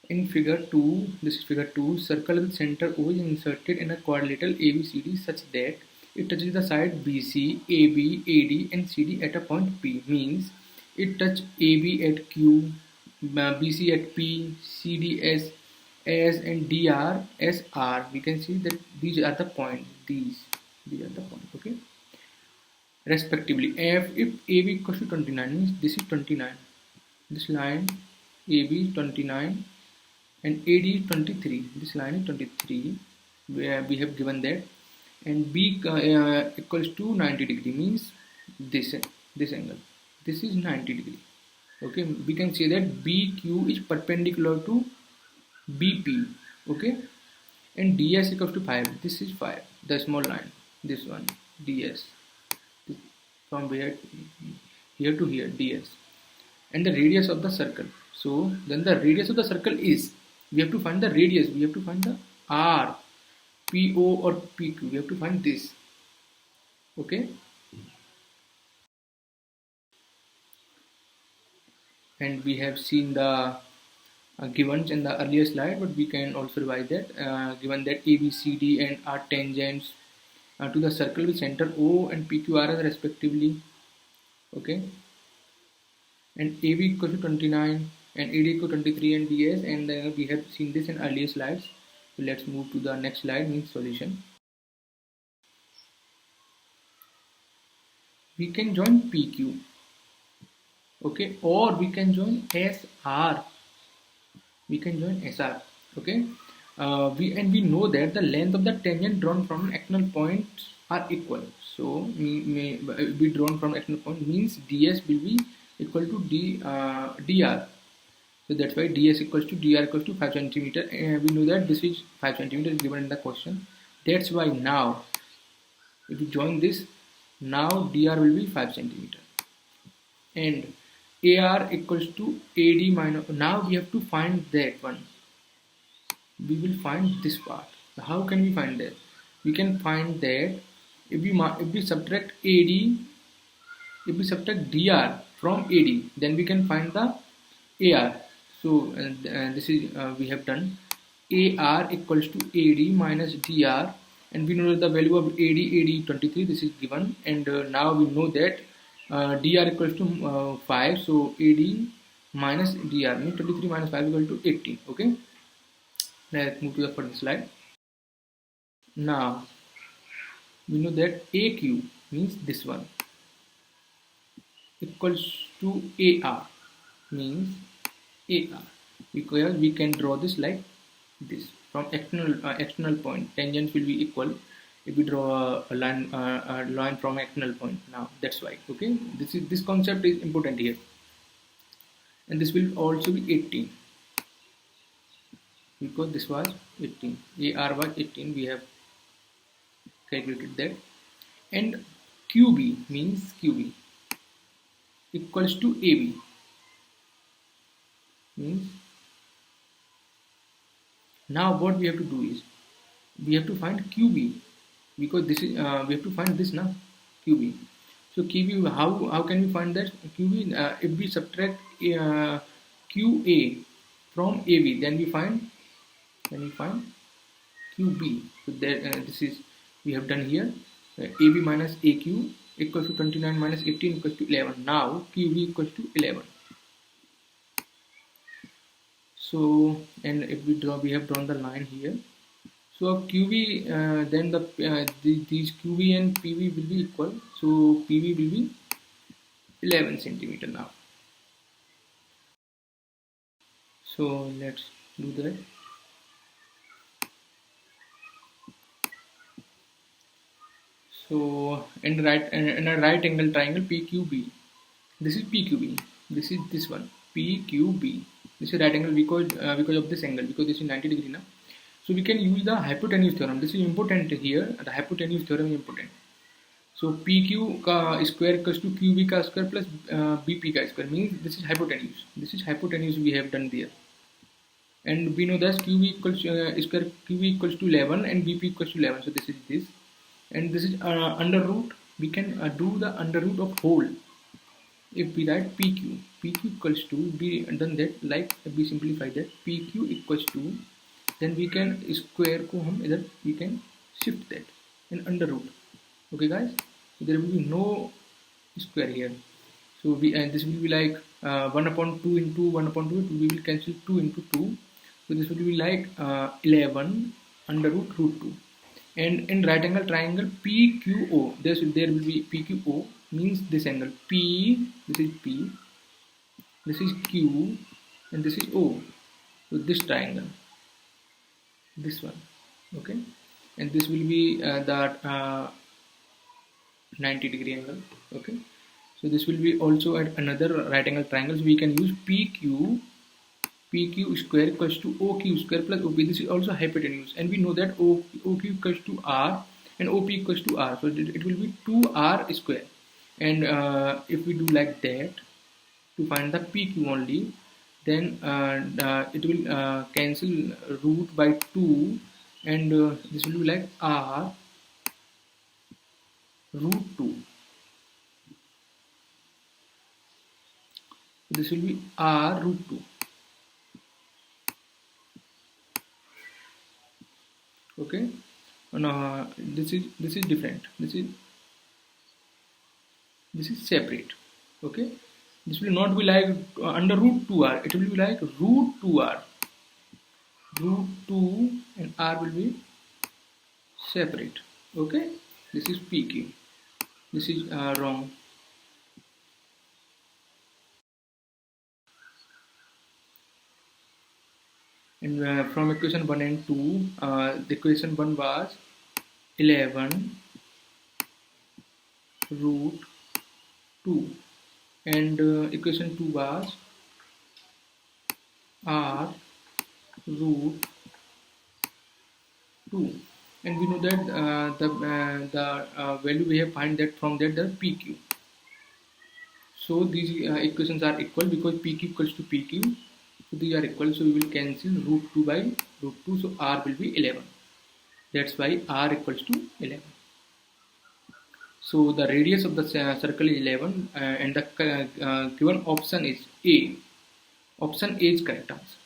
In figure 2, this is figure 2, circle with center O is inserted in a quadrilateral ABCD such that it touches the side BC, AB, AD and CD at a point P. Means it touches AB at Q, BC at P, CD as and DR as R. We can see that these are the points. These are the points. Okay. Respectively, if AB equals to 29 means this is 29. This line AB 29 and AD is 23. This line is 23 where we have given that, and B equals to 90 degree means this angle. This is 90 degree. Okay, we can say that BQ is perpendicular to BP. Okay, and DS equals to 5. This is 5. The small line. This one DS from where here to here DS, and the radius of the circle. So then the radius of the circle is, we have to find the radius, we have to find the R, PO or PQ, we have to find this. Okay, and we have seen the givens in the earlier slide, but we can also revise that. Given that ABCD and are tangents to the circle with center O and PQR respectively. Okay, and AB equals to 29 and AD equal to 23 and DS, and then we have seen this in earlier slides. So let's move to the next slide, means solution. We can join PQ, okay, or we can join SR. We can join SR, okay. We know that the length of the tangent drawn from external points are equal. So be drawn from external point means DS will be equal to DR. So that's why DS equals to DR equals to 5 centimeter. And we know that this is 5 centimeter given in the question. That's why now, if you join this, now DR will be 5 centimeter. And AR equals to AD minus, now we have to find that one. We will find this part. How can we find that? We can find that if we subtract AD, if we subtract DR from AD, then we can find the AR. So this is we have done AR equals to AD minus DR, and we know that the value of AD 23, this is given, and now we know that DR equals to 5, so AD minus DR means 23 minus 5 equal to 18. Okay, let's move to the further slide. Now we know that AQ means this one equals to AR means AR, because we can draw this like this from external point. Tangents will be equal if we draw a line from external point. Now that's why. Okay, this concept is important here, and this will also be 18 because this was 18. AR was 18. We have calculated that, and QB means QB equals to AB means, now what we have to do is we have to find QB, because this is we have to find this now QB. So QB, how can we find that QB? If we subtract QA from AB, then we find QB. So that this is we have done here. AB minus AQ equals to 29 minus 18 equals to 11. Now QB equals to 11. So, and if we have drawn the line here. So QB, then these QB and PB will be equal. So PB will be 11 centimeter now. So let's do that. So in a right angle triangle PQB, this is PQB. This is this one PQB. This is right angle because of this angle, because this is 90 degree now. So we can use the hypotenuse theorem. This is important here. The hypotenuse theorem is important. So PQ ka square equals to QB ka square plus BP ka square means this is hypotenuse. This is hypotenuse we have done there. And we know that QB equals square QB equals to 11 and BP equals to 11. So this is this, and this is under root. We can do the under root of whole. if we write PQ equals to, we done that, like we simplify that, PQ equals to, then we can square को हम इधर we can shift that in under root. Okay guys, so there will be no square here. So we, and this will be like 1 upon 2 into 1 upon 2, we will cancel 2 into 2. So this will be like 11 under root 2. And in right angle triangle PQO, there will be PQO means this angle P, this is P, this is Q, and this is O. So this triangle, this one, okay, and this will be that 90-degree angle, okay. So this will be also at another right angle triangle. So we can use PQ square equals to OQ square plus OP. This is also hypotenuse, and we know that OQ equals to R and OP equals to R. So it will be 2R square. And if we do like that to find the PQ only, then it will cancel root by 2, and this will be like R root 2. This will be R root 2. Okay, and this is different. This is separate. Okay, this will not be like under root 2R. It will be like root 2R. Root 2 and R will be separate. Okay, this is PQ. This is wrong. And from equation 1 and 2, the equation 1 was 11 root 2, and equation 2 was R root 2, and we know that the value we have find that from that the PQ. So these equations are equal because PQ equals to PQ. So these are equal, so we will cancel root 2 by root 2, so R will be 11. That's why R equals to 11. So the radius of the circle is 11, and the given option is A. Option A is correct answer.